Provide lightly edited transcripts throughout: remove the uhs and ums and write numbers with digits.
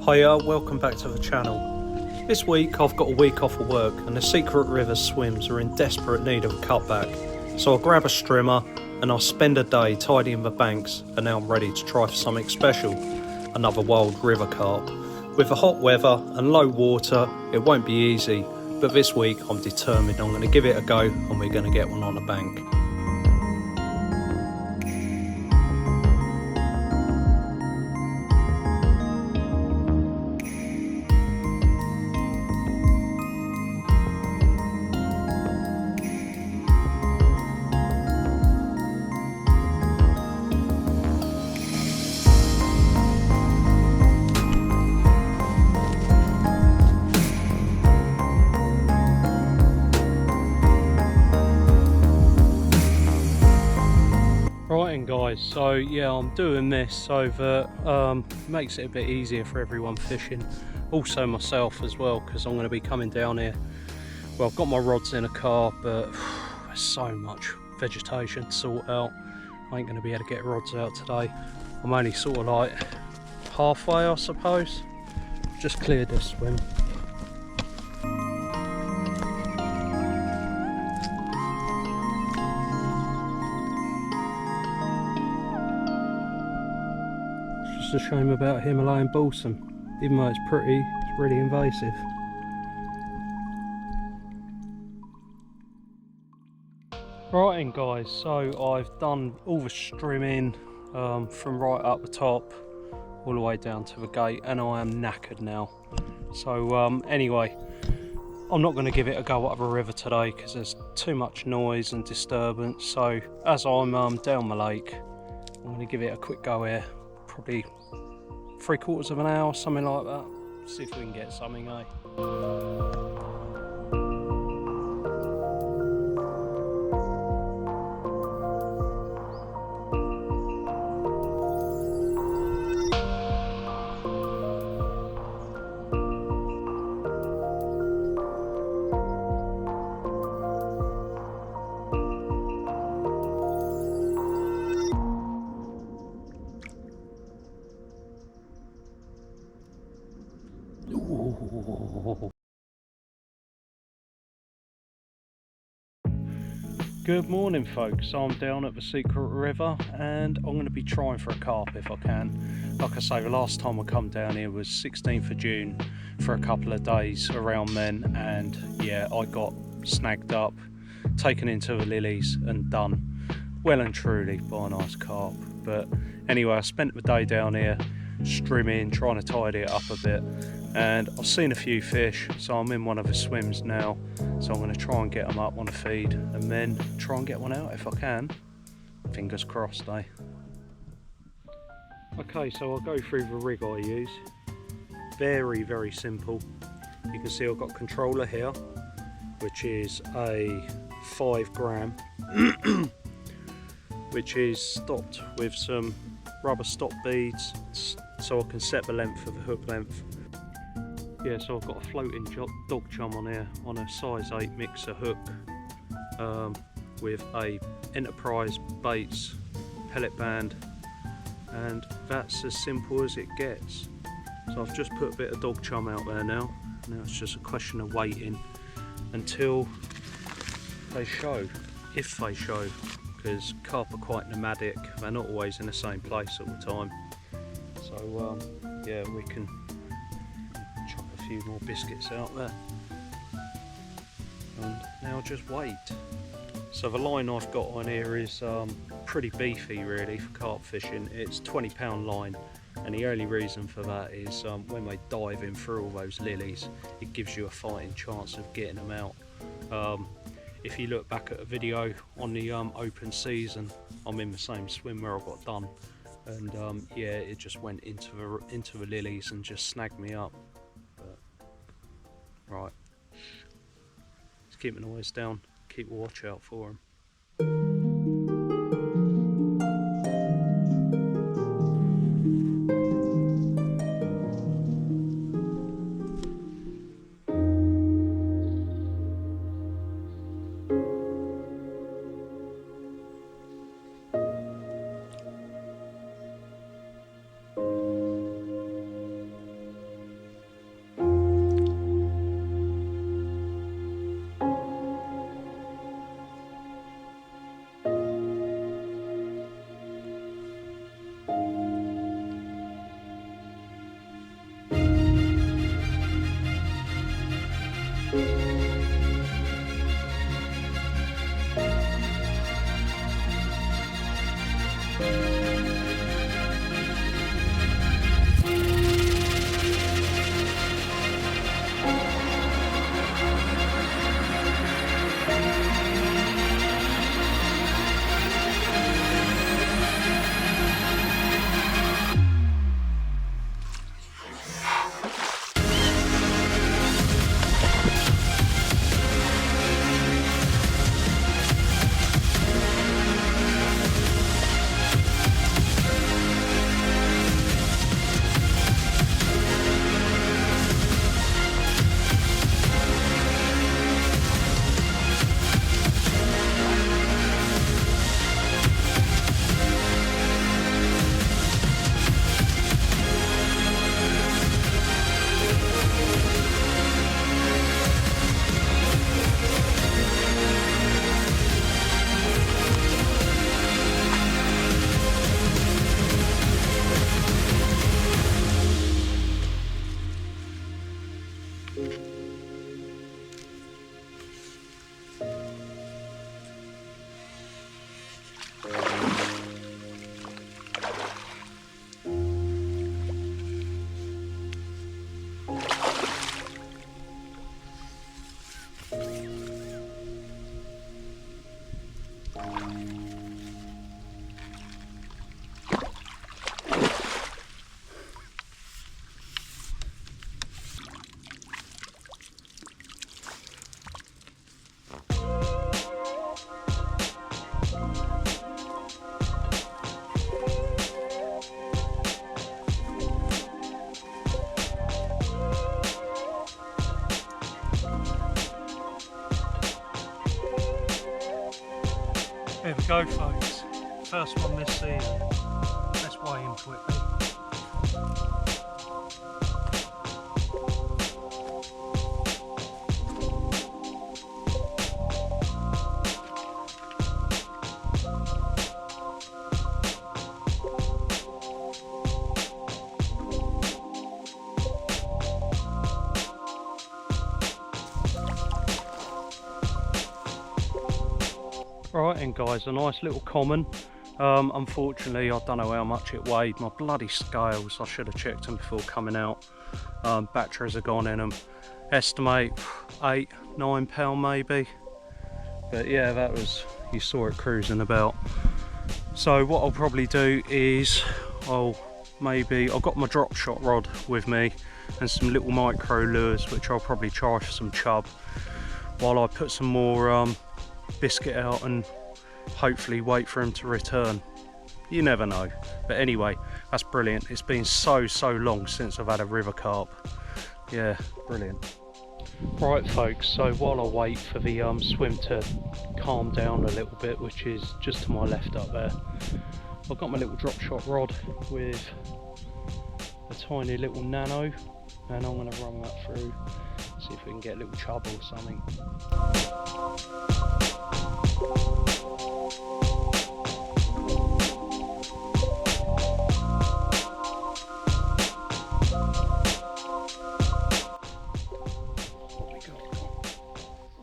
Hiya, welcome back to the channel. This week I've got a week off of work and the Secret River swims are in desperate need of a cutback. So I'll grab a strimmer and I'll spend a day tidying the banks, and now I'm ready to try for something special, another wild river carp. With the hot weather and low water it won't be easy, but this week I'm determined I'm going to give it a go and we're going to get one on the bank. Right guys, so yeah, I'm doing this so that makes it a bit easier for everyone fishing, also myself as well, because I'm going to be coming down here. Well, I've got my rods in a car, but there's so much vegetation to sort out. I ain't going to be able to get rods out today. I'm only sort of like halfway, I suppose. Just cleared this swim. It's a shame about Himalayan balsam, even though it's pretty, it's really invasive. Right then guys, so I've done all the strimming from right up the top all the way down to the gate, and I am knackered now. So anyway, I'm not going to give it a go up the river today because there's too much noise and disturbance. So as I'm down the lake, I'm going to give it a quick go here, probably 3/4 of an hour, something like that. See if we can get something, eh? Good morning folks, I'm down at the Secret River and I'm going to be trying for a carp if I can. Like I say, the last time I come down here was 16th of June for a couple of days around then, and yeah, I got snagged up, taken into the lilies and done well and truly by a nice carp. But anyway, I spent the day down here strimming, trying to tidy it up a bit, and I've seen a few fish, so I'm in one of the swims now, so I'm going to try and get them up on a feed and then try and get one out if I can. Fingers crossed, eh? Okay, so I'll go through the rig I use. Very simple. You can see I've got a controller here, which is a 5 gram which is stopped with some rubber stop beads so I can set the length of the hook length. Yeah, so I've got a floating dog chum on here on a size 8 mixer hook with a Enterprise Baits pellet band, and that's as simple as it gets. So I've just put a bit of dog chum out there now. Now it's just a question of waiting until they show, if they show, because carp are quite nomadic, they're not always in the same place all the time. So yeah, we can chuck a few more biscuits out there and now just wait. So the line I've got on here is pretty beefy really for carp fishing. It's 20-pound line, and the only reason for that is when they dive in through all those lilies, it gives you a fighting chance of getting them out. If you look back at a video on the open season, I'm in the same swim where I got done, and yeah, it just went into the lilies and just snagged me up. But, right, let's keep the noise down, keep a watch out for them. There we go, folks. First one this season. Let's weigh him quickly. Right then guys, a nice little common. Unfortunately I don't know how much it weighed. My bloody scales, I should have checked them before coming out. Batteries are gone in them. Estimate 8-9 pound maybe. But yeah, that was, you saw it cruising about. So what I'll probably do is I've got my drop shot rod with me and some little micro lures which I'll probably try for some chub while I put some more biscuit out and hopefully wait for him to return. You never know. But anyway, that's brilliant. It's been so long since I've had a river carp. Yeah, brilliant. Right folks, so while I wait for the swim to calm down a little bit, which is just to my left up there, I've got my little drop shot rod with a tiny little nano, and I'm going to run that through, see if we can get a little chub or something.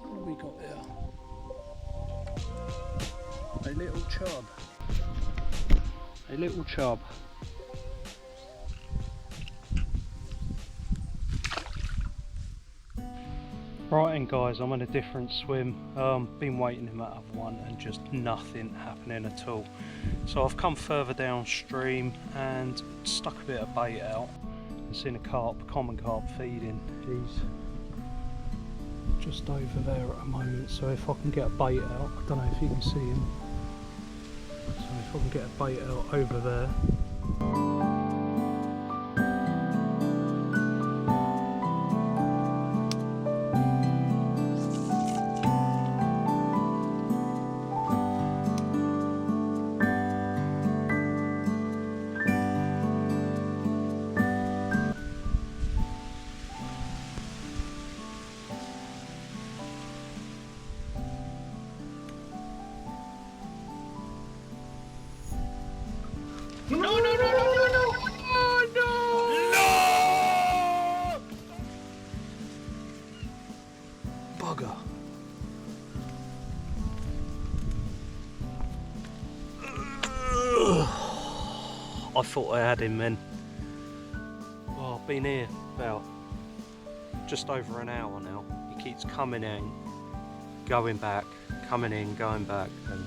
What we got there? A little chub. A little chub. Right, and guys, I'm on a different swim. Been waiting in that other one and just nothing happening at all. So I've come further downstream and stuck a bit of bait out and seen a carp, common carp feeding. He's just over there at the moment, so if I can get a bait out, I don't know if you can see him. So if I can get a bait out over there. No, no, no, no, no, no! Oh, no! No! Bugger. Ugh. I thought I had him then. Well, I've been here about just over an hour now. He keeps coming in, going back, coming in, going back, and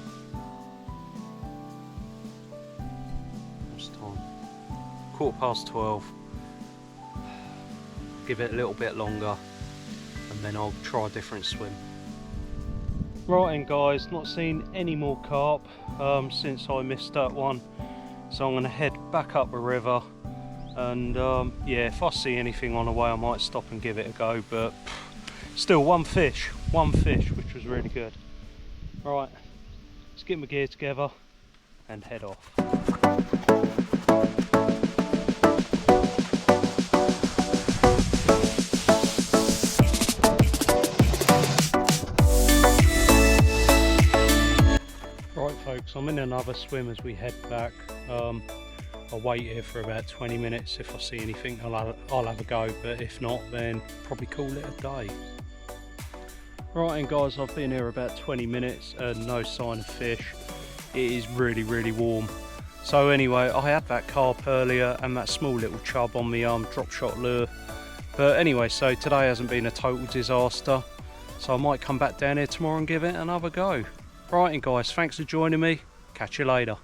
what's the time? 12:15. Give it a little bit longer and then I'll try a different swim. Right then guys, not seen any more carp since I missed that one, so I'm going to head back up the river, and yeah, if I see anything on the way I might stop and give it a go, but still one fish which was really good. Right, let's get my gear together and head off. Right folks, I'm in another swim as we head back. I'll wait here for about 20 minutes. If I see anything I'll have a go, but if not then probably call it a day. Right, and guys, I've been here about 20 minutes and no sign of fish. It is really warm. So anyway, I had that carp earlier and that small little chub on my drop shot lure. But anyway, so today hasn't been a total disaster, so I might come back down here tomorrow and give it another go. Right, and guys, thanks for joining me. Catch you later.